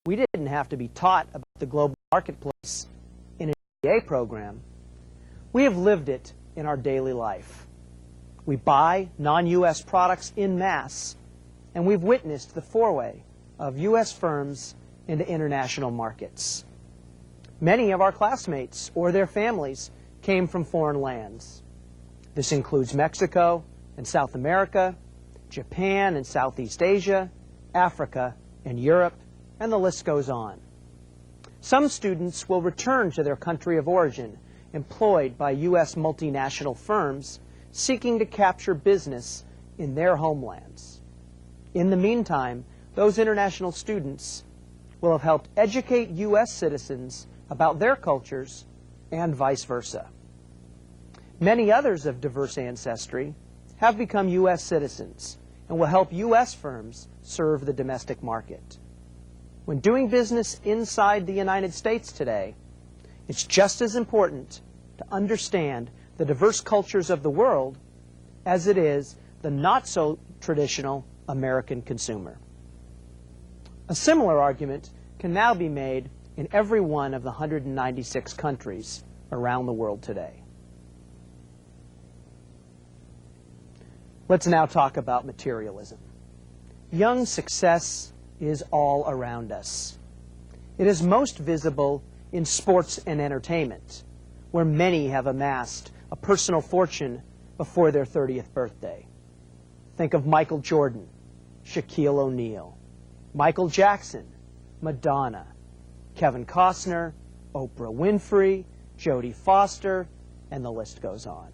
We didn't have to be taught about the global marketplace in an MBA program. We have lived it in our daily life. We buy non-U.S. products en masse, and we've witnessed the foray of U.S. firms into international markets. Many of our classmates or their families came from foreign lands. This includes Mexico and South America, Japan and Southeast Asia, Africa and Europe, and the list goes on. Some students will return to their country of origin, employed by U.S. multinational firms seeking to capture business in their homelands. In the meantime, those international students will have helped educate U.S. citizens about their cultures and vice versa. Many others of diverse ancestry have become U.S. citizens and will help U.S. firms serve the domestic market. When doing business inside the United States today, it's just as important to understand the diverse cultures of the world as it is the not-so-traditional American consumer. A similar argument can now be made in every one of the 196 countries around the world today. Let's now talk about materialism. Young success is all around us. It is most visible in sports and entertainment, where many have amassed a personal fortune before their 30th birthday. Think of Michael Jordan, Shaquille O'Neal, Michael Jackson, Madonna, Kevin Costner, Oprah Winfrey, Jodie Foster, and the list goes on.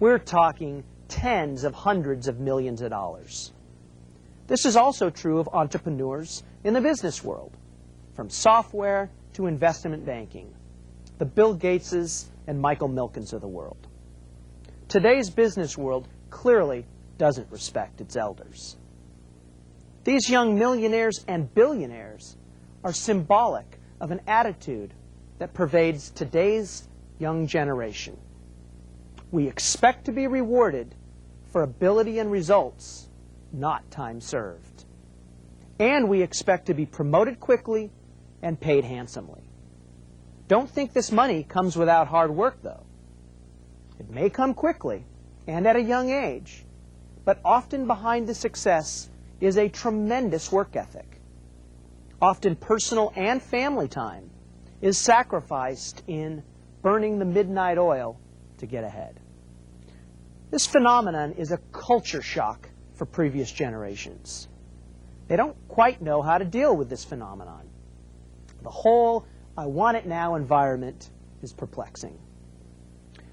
We're talking tens of hundreds of millions of dollars. This is also true of entrepreneurs in the business world, from software to investment banking, the Bill Gateses and Michael Milkens of the world. Today's business world clearly doesn't respect its elders. These young millionaires and billionaires are symbolic of an attitude that pervades today's young generation. We expect to be rewarded for ability and results, not time served. And we expect to be promoted quickly and paid handsomely. Don't think this money comes without hard work, though. It may come quickly and at a young age, but often behind the success is a tremendous work ethic. Often personal and family time is sacrificed in burning the midnight oil to get ahead. This phenomenon is a culture shock for previous generations. They don't quite know how to deal with this phenomenon. The whole "I want it now" environment is perplexing.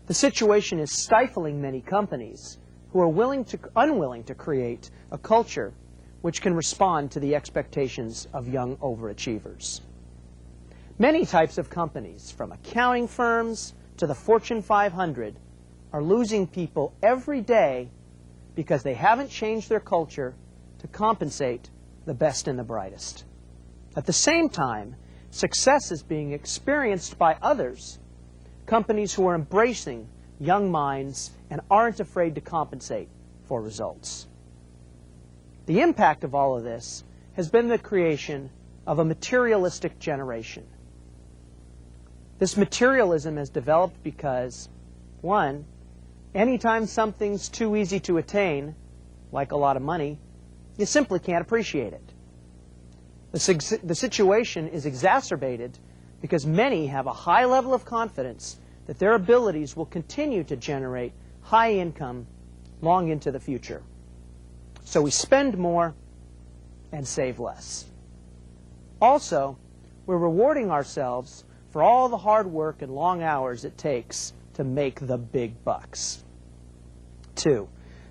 The situation is stifling many companies who are unwilling to create a culture which can respond to the expectations of young overachievers. Many types of companies, from accounting firms to the Fortune 500, are losing people every day because they haven't changed their culture to compensate the best and the brightest. At the same time, success is being experienced by others, companies who are embracing young minds and aren't afraid to compensate for results. The impact of all of this has been the creation of a materialistic generation. This materialism has developed because, one, anytime something's too easy to attain, like a lot of money, you simply can't appreciate it. The situation is exacerbated because many have a high level of confidence that their abilities will continue to generate high income long into the future. So we spend more and save less. Also, we're rewarding ourselves for all the hard work and long hours it takes to make the big bucks. 2,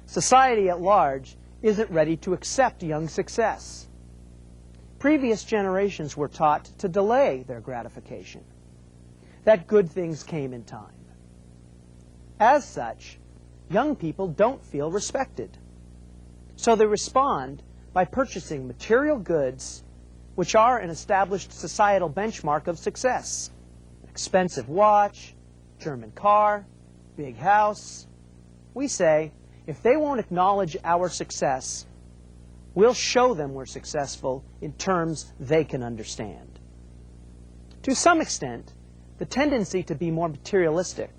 society at large isn't ready to accept young success. Previous generations were taught to delay their gratification, that good things came in time. As such, young people don't feel respected. So they respond by purchasing material goods which are an established societal benchmark of success. An expensive watch, German car, big house. We say, if they won't acknowledge our success, We'll show them we're successful in terms they can understand. To some extent, the tendency to be more materialistic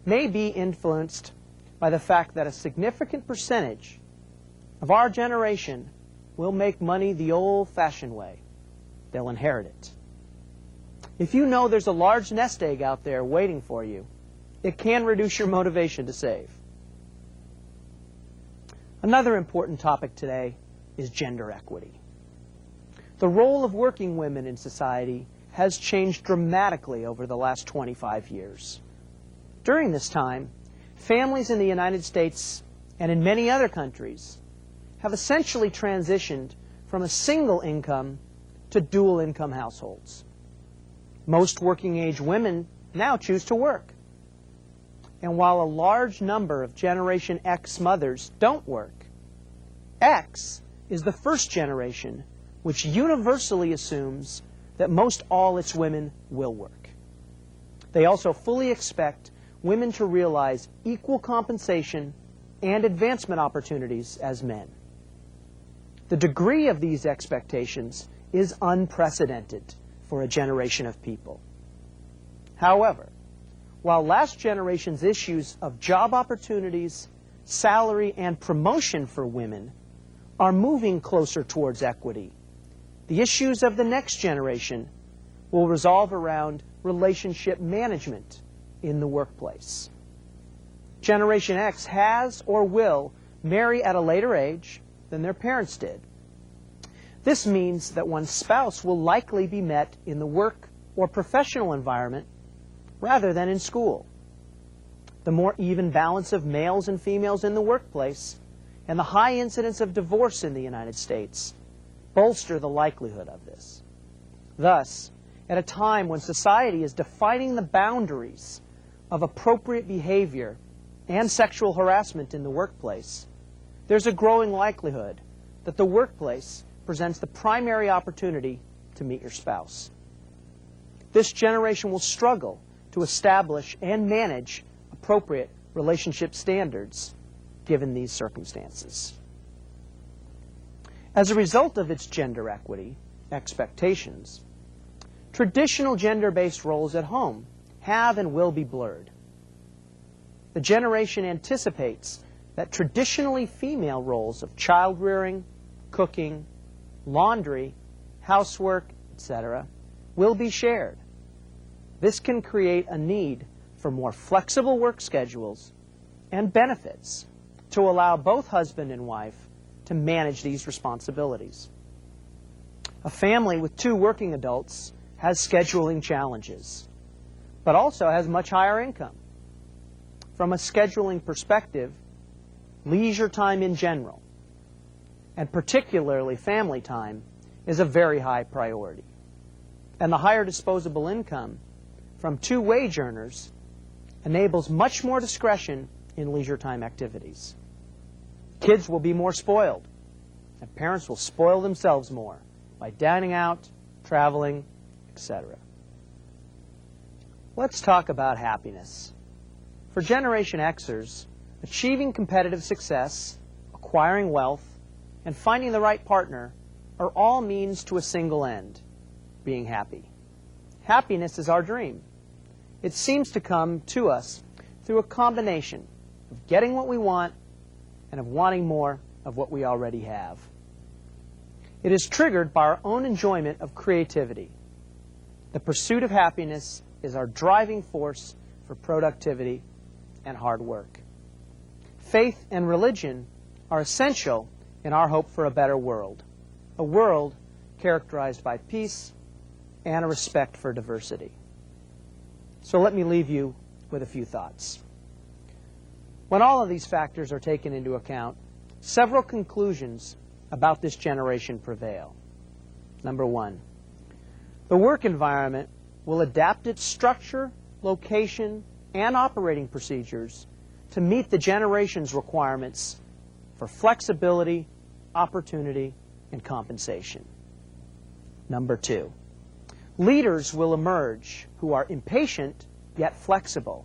may be influenced by the fact that a significant percentage of our generation will make money the old-fashioned way. They'll inherit it. If you know there's a large nest egg out there waiting for you, it can reduce your motivation to save. Another important topic today is gender equity. The role of working women in society has changed dramatically over the last 25 years. During this time, families in the United States and in many other countries have essentially transitioned from a single income to dual income households. Most working-age women now choose to work. And while a large number of Generation X mothers don't work, X is the first generation which universally assumes that most all its women will work. They also fully expect women to realize equal compensation and advancement opportunities as men. The degree of these expectations is unprecedented for a generation of people. However, while last generation's issues of job opportunities, salary, and promotion for women are moving closer towards equity, the issues of the next generation will revolve around relationship management in the workplace. Generation X has or will marry at a later age than their parents did. This means that one's spouse will likely be met in the work or professional environment rather than in school. The more even balance of males and females in the workplace and the high incidence of divorce in the United States bolster the likelihood of this. Thus, at a time when society is defining the boundaries of appropriate behavior and sexual harassment in the workplace, there's a growing likelihood that the workplace presents the primary opportunity to meet your spouse. This generation will struggle to establish and manage appropriate relationship standards given these circumstances. As a result of its gender equity expectations, traditional gender-based roles at home have and will be blurred. The generation anticipates that traditionally female roles of child-rearing, cooking, laundry, housework, etc., will be shared. This can create a need for more flexible work schedules and benefits to allow both husband and wife to manage these responsibilities. A family with 2 working adults has scheduling challenges, but also has much higher income. From a scheduling perspective, leisure time in general, and particularly family time, is a very high priority. And the higher disposable income from 2 wage earners enables much more discretion in leisure time activities. Kids will be more spoiled, and parents will spoil themselves more by dining out, traveling, etc. Let's talk about happiness. For Generation Xers, achieving competitive success, acquiring wealth, and finding the right partner are all means to a single end, being happy. Happiness is our dream. It seems to come to us through a combination of getting what we want and of wanting more of what we already have. It is triggered by our own enjoyment of creativity. The pursuit of happiness is our driving force for productivity and hard work. Faith and religion are essential in our hope for a better world, a world characterized by peace and a respect for diversity. So let me leave you with a few thoughts. When all of these factors are taken into account, several conclusions about this generation prevail. Number 1, the work environment will adapt its structure, location, and operating procedures to meet the generation's requirements for flexibility, opportunity, and compensation. Number 2, leaders will emerge who are impatient yet flexible,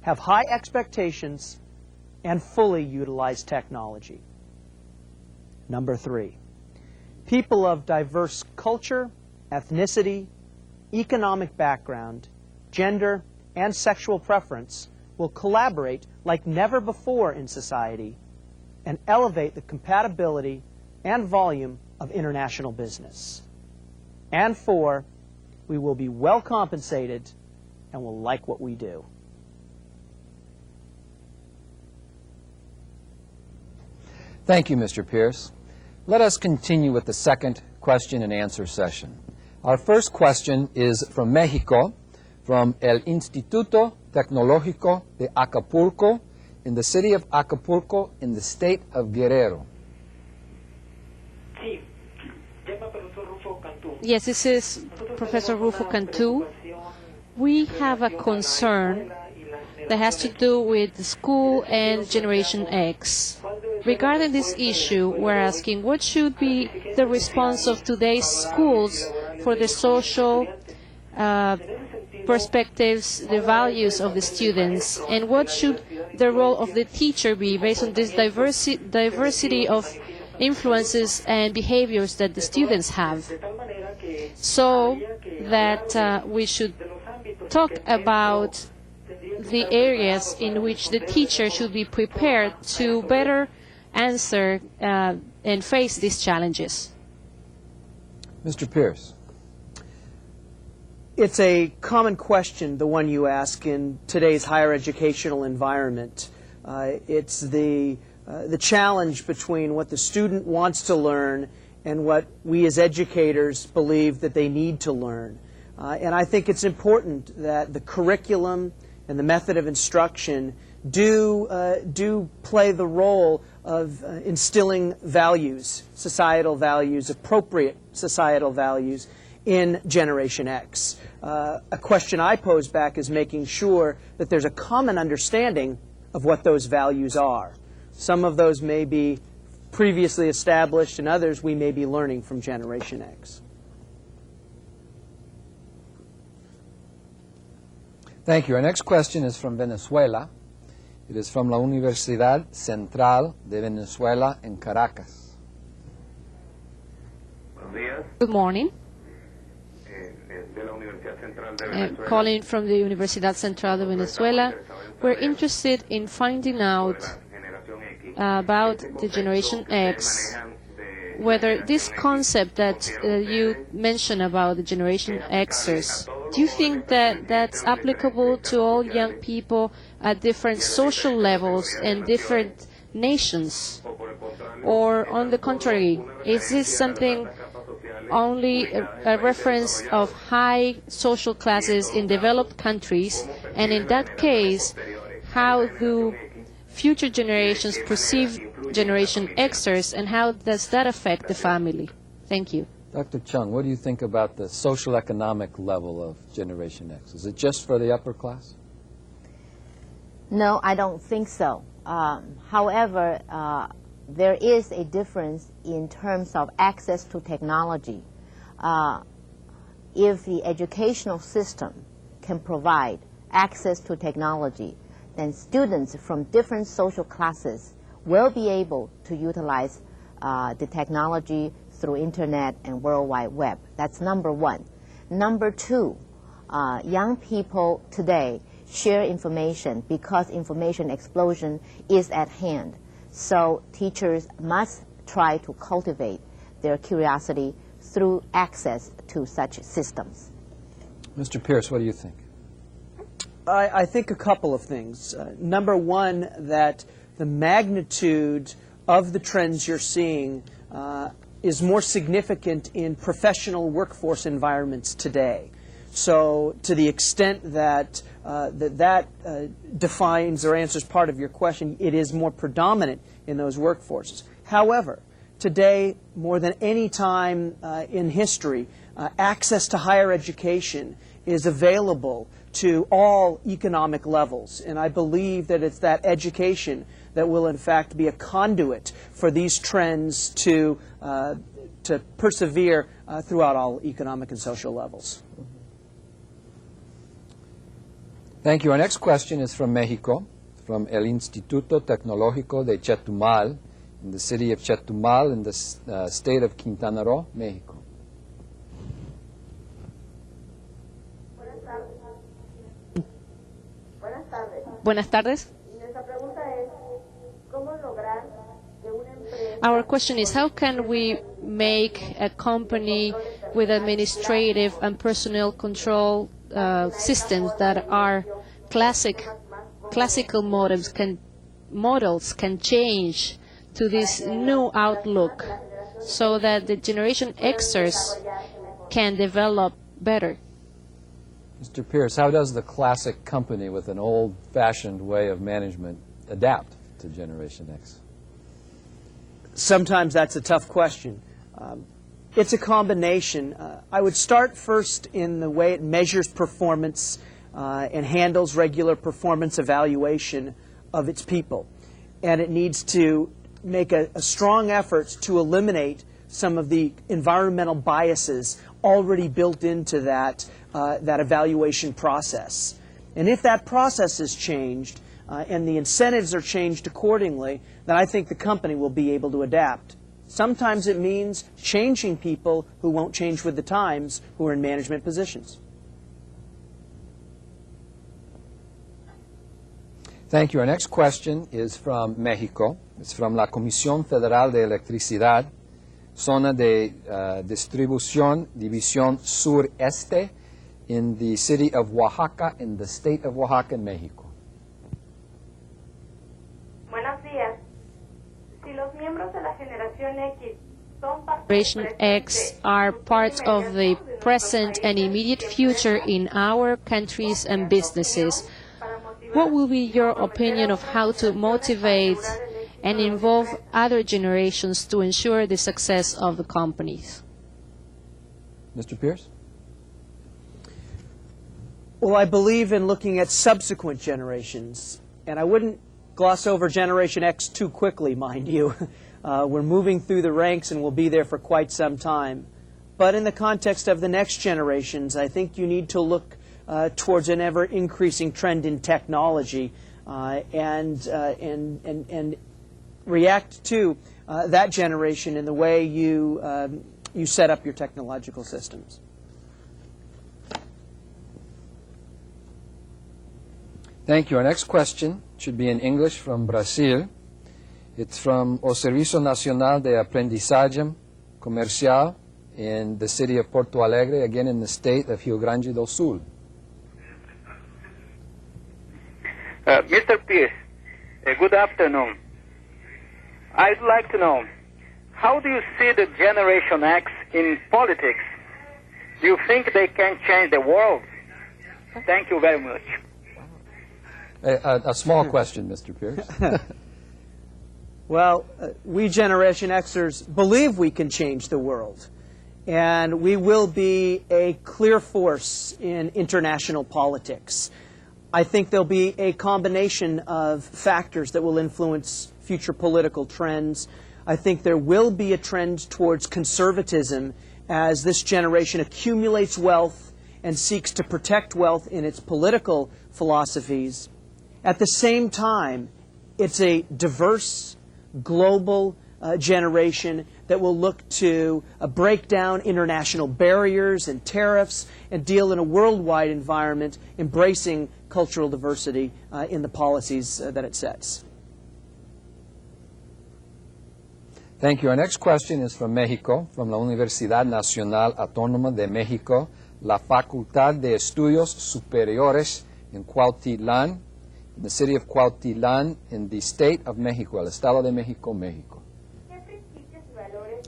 have high expectations, and fully utilize technology. Number 3, people of diverse culture, ethnicity, economic background, gender, and sexual preference will collaborate like never before in society and elevate the compatibility and volume of international business. And 4, we will be well compensated and will like what we do. Thank you, Mr. Pierce. Let us continue with the second question and answer session. Our first question is from Mexico, from el Instituto Tecnológico de Acapulco, in the city of Acapulco, in the state of Guerrero. Yes, this is Professor Rufo Cantu. We have a concern that has to do with the school and Generation X. Regarding this issue, we're asking what should be the response of today's schools for the social perspectives, the values of the students, and what should the role of the teacher be based on this diversity of influences and behaviors that the students have, so that we should talk about the areas in which the teacher should be prepared to better answer and face these challenges. Mr. Pierce. It's a common question, the one you ask in today's higher educational environment. It's the challenge between what the student wants to learn and what we as educators believe that they need to learn. And I think it's important that the curriculum and the method of instruction do play the role of instilling values, societal values, appropriate societal values in Generation X. A question I pose back is making sure that there's a common understanding of what those values are. Some of those may be previously established, and others we may be learning from Generation X. Thank you. Our next question is from Venezuela. It is from la Universidad Central de Venezuela in Caracas. Good morning. Calling from the Universidad Central de Venezuela. We're interested in finding out about the Generation X, whether this concept that you mentioned about the Generation Xers, do you think that that's applicable to all young people at different social levels and different nations? Or on the contrary, is this something only a reference of high social classes in developed countries? And in that case, how do future generations perceive Generation Xers, and how does that affect the family? Thank you. Dr. Chung, what do you think about the social economic level of Generation X? Is it just for the upper class? No, I don't think so. However, there is a difference in terms of access to technology. If the educational system can provide access to technology, then students from different social classes will be able to utilize the technology through Internet and World Wide Web. That's number one. Number two, young people today share information because information explosion is at hand. So teachers must try to cultivate their curiosity through access to such systems. Mr. Pierce, what do you think? I think a couple of things. Number one, that the magnitude of the trends you're seeing is more significant in professional workforce environments today. So to the extent that that defines or answers part of your question, it is more predominant in those workforces. However, today, more than any time in history, access to higher education is available to all economic levels. And I believe that it's that education that will, in fact, be a conduit for these trends to persevere throughout all economic and social levels. Thank you. Our next question is from Mexico, from el Instituto Tecnológico de Chetumal in the city of Chetumal in the state of Quintana Roo, Mexico. Buenas tardes. Our question is, how can we make a company with administrative and personnel control systems that are classical models can change to this new outlook so that the Generation Xers can develop better? Mr. Pierce, how does the classic company with an old-fashioned way of management adapt to Generation X? Sometimes that's a tough question. It's a combination. I would start first in the way it measures performance and handles regular performance evaluation of its people. And it needs to make a strong effort to eliminate some of the environmental biases already built into that evaluation process. And if that process is changed and the incentives are changed accordingly, then I think the company will be able to adapt. Sometimes it means changing people who won't change with the times, who are in management positions. Thank you. Our next question is from Mexico. It's from la Comisión Federal de Electricidad, Zona de Distribución, División Sureste, in the city of Oaxaca, in the state of Oaxaca, in Mexico. Buenos días. Si los miembros de la generación X son Generation X are part of the present and immediate future in our countries and businesses, what will be your opinion of how to motivate and involve other generations to ensure the success of the companies? Mr. Pierce? Well, I believe in looking at subsequent generations, and I wouldn't gloss over Generation X too quickly, mind you. We're moving through the ranks and we'll be there for quite some time. But in the context of the next generations, I think you need to look towards an ever-increasing trend in technology and react to that generation in the way you set up your technological systems. Thank you. Our next question should be in English from Brazil. It's from O Serviço Nacional de Aprendizagem Comercial in the city of Porto Alegre, again in the state of Rio Grande do Sul. Mr. Pierce, good afternoon. I'd like to know, how do you see the Generation X in politics? Do you think they can change the world? Thank you very much. A small question, Mr. Pierce. Well, we Generation Xers believe we can change the world, and we will be a clear force in international politics. I think there'll be a combination of factors that will influence future political trends. I think there will be a trend towards conservatism as this generation accumulates wealth and seeks to protect wealth in its political philosophies. At the same time, it's a diverse, global generation that will look to break down international barriers and tariffs and deal in a worldwide environment, embracing cultural diversity in the policies that it sets. Thank you. Our next question is from Mexico, from la Universidad Nacional Autónoma de México, la Facultad de Estudios Superiores en Cuautitlán, in the city of Cuautitlán, in the state of Mexico, el Estado de México, Mexico.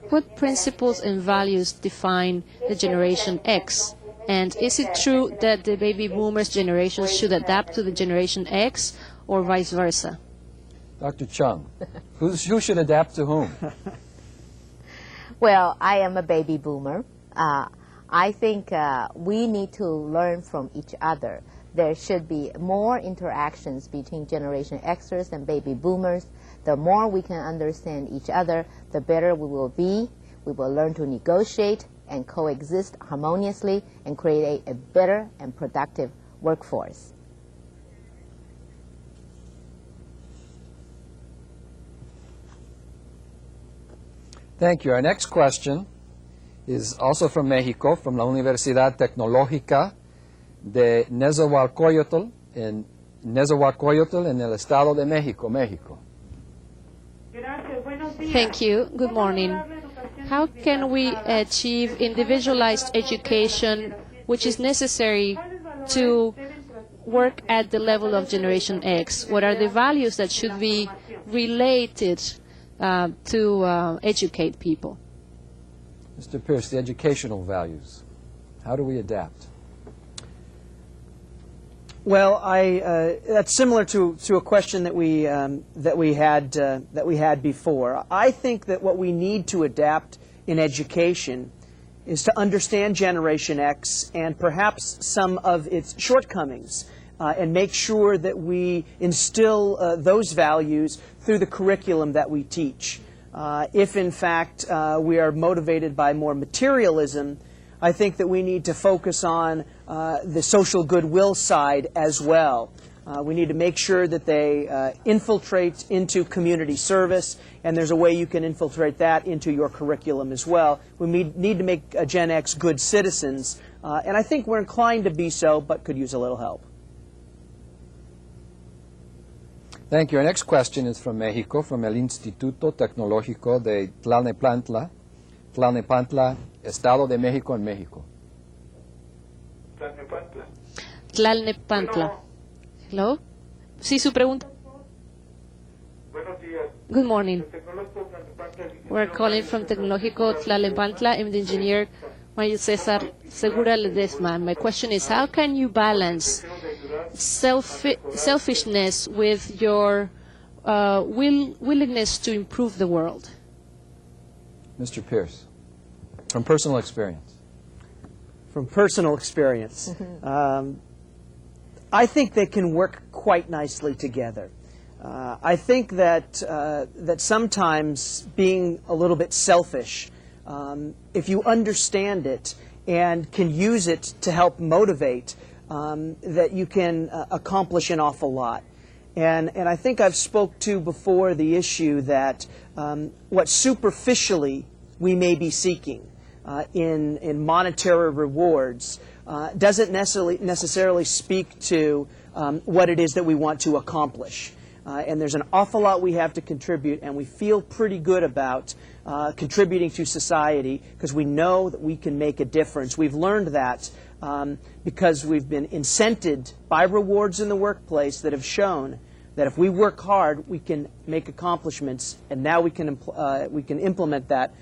What principles and values define the Generation X? And is it true that the baby boomers generation should adapt to the Generation X or vice versa? Dr. Chung, who should adapt to whom? Well, I am a baby boomer. I think we need to learn from each other. There should be more interactions between Generation Xers and baby boomers. The more we can understand each other, the better we will be. We will learn to negotiate and coexist harmoniously and create a better and productive workforce. Thank you. Our next question is also from Mexico, from la Universidad Tecnológica de Nezahualcóyotl en el Estado de México, México. Thank you. Good morning. How can we achieve individualized education, which is necessary to work at the level of Generation X? What are the values that should be related to educate people? Mr. Pierce, the educational values. How do we adapt? Well, that's similar to a question that we had before. I think that what we need to adapt in education is to understand Generation X and perhaps some of its shortcomings, and make sure that we instill those values through the curriculum that we teach. If in fact we are motivated by more materialism, I think that we need to focus on the social goodwill side as well. We need to make sure that they infiltrate into community service, and there's a way you can infiltrate that into your curriculum as well. We need to make Gen X good citizens, and I think we're inclined to be so, but could use a little help. Thank you. Our next question is from Mexico, from el Instituto Tecnológico de Tlalnepantla, Estado de México en México. Tlalnepantla. Hello? Sí, su pregunta. Good morning. We're calling from Tecnológico Tlalnepantla. I'm the engineer Mario César Segura Ledesma. My question is, how can you balance selfishness with your willingness to improve the world? Mr. Pierce, from personal experience. From personal experience, I think they can work quite nicely together. I think that sometimes being a little bit selfish, if you understand it and can use it to help motivate, that you can accomplish an awful lot. And I think I've spoke to before the issue that what superficially we may be seeking in monetary rewards doesn't necessarily speak to what it is that we want to accomplish. And there's an awful lot we have to contribute, and we feel pretty good about contributing to society because we know that we can make a difference. We've learned that because we've been incented by rewards in the workplace that have shown that if we work hard, we can make accomplishments, and now we can implement that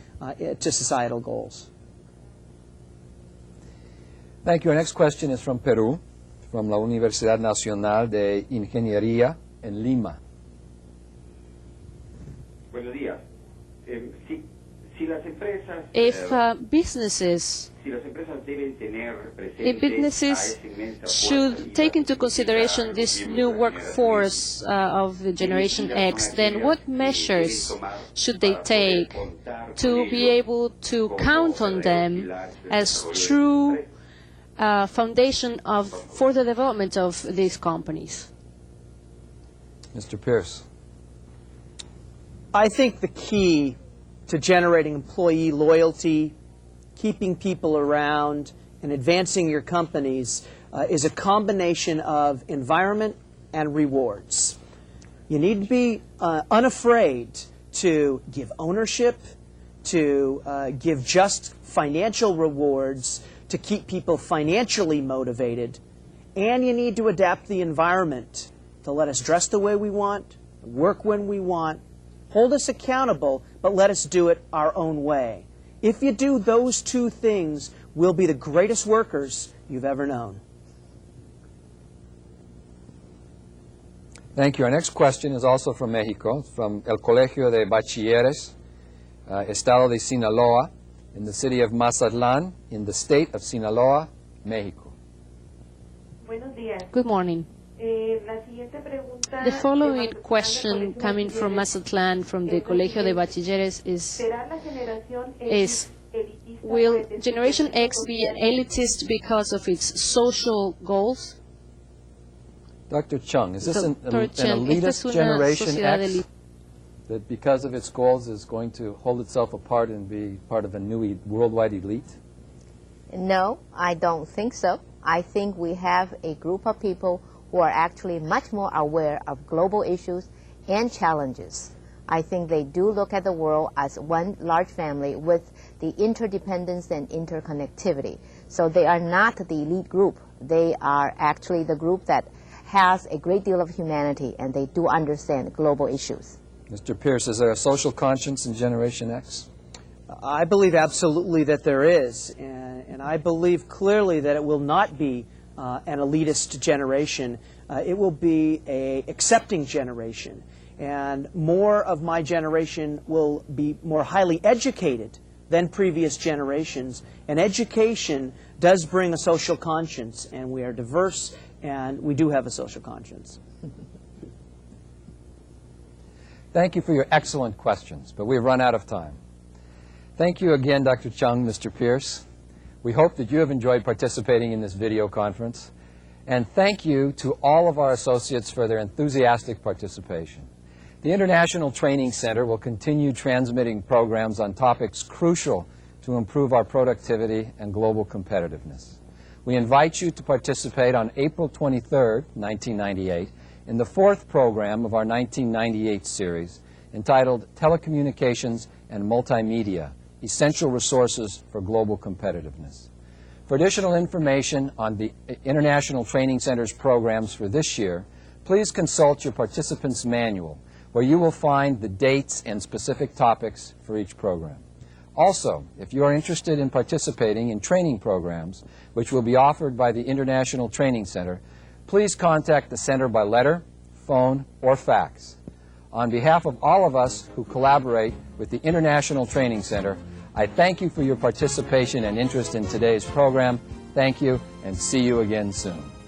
to societal goals. Thank you. Our next question is from Peru, from la Universidad Nacional de Ingeniería en Lima. Buenos días. If businesses should take into consideration this new workforce of the Generation X, then what measures should they take to be able to count on them as true foundation for the development of these companies? Mr. Pierce. I think the key to generating employee loyalty, keeping people around, and advancing your companies is a combination of environment and rewards. You need to be unafraid to give ownership, to give just financial rewards, to keep people financially motivated, and you need to adapt the environment to let us dress the way we want, work when we want, hold us accountable, but let us do it our own way. If you do those two things, we'll be the greatest workers you've ever known. Thank you. Our next question is also from Mexico, from El Colegio de Bachilleres, Estado de Sinaloa, in the city of Mazatlán, in the state of Sinaloa, Mexico. Buenos días. Good morning. La siguiente pregunta The following question coming from Mazatlán, from the Colegio de Bachilleres, ¿Será la generación is elitista will por el Generation X be elitist because of its social goals? Dr. Chung, is this an Dr. Chen, ¿esta es elitist una Generation sociedad X? that because of its goals is going to hold itself apart and be part of a new worldwide elite? No, I don't think so. I think we have a group of people who are actually much more aware of global issues and challenges. I think they do look at the world as one large family with the interdependence and interconnectivity. So they are not the elite group. They are actually the group that has a great deal of humanity, and they do understand global issues. Mr. Pierce, is there a social conscience in Generation X? I believe absolutely that there is, and I believe clearly that it will not be an elitist generation. It will be an accepting generation, and more of my generation will be more highly educated than previous generations. And education does bring a social conscience, and we are diverse, and we do have a social conscience. Thank you for your excellent questions, but we've run out of time. Thank you again, Dr. Chung, Mr. Pierce. We hope that you have enjoyed participating in this video conference. And thank you to all of our associates for their enthusiastic participation. The International Training Center will continue transmitting programs on topics crucial to improve our productivity and global competitiveness. We invite you to participate on April 23rd, 1998, in the fourth program of our 1998 series entitled Telecommunications and Multimedia, Essential Resources for Global Competitiveness. For additional information on the International Training Center's programs for this year, please consult your participant's manual, where you will find the dates and specific topics for each program. Also, if you are interested in participating in training programs, which will be offered by the International Training Center, please contact the Center by letter, phone, or fax. On behalf of all of us who collaborate with the International Training Center, I thank you for your participation and interest in today's program. Thank you, and see you again soon.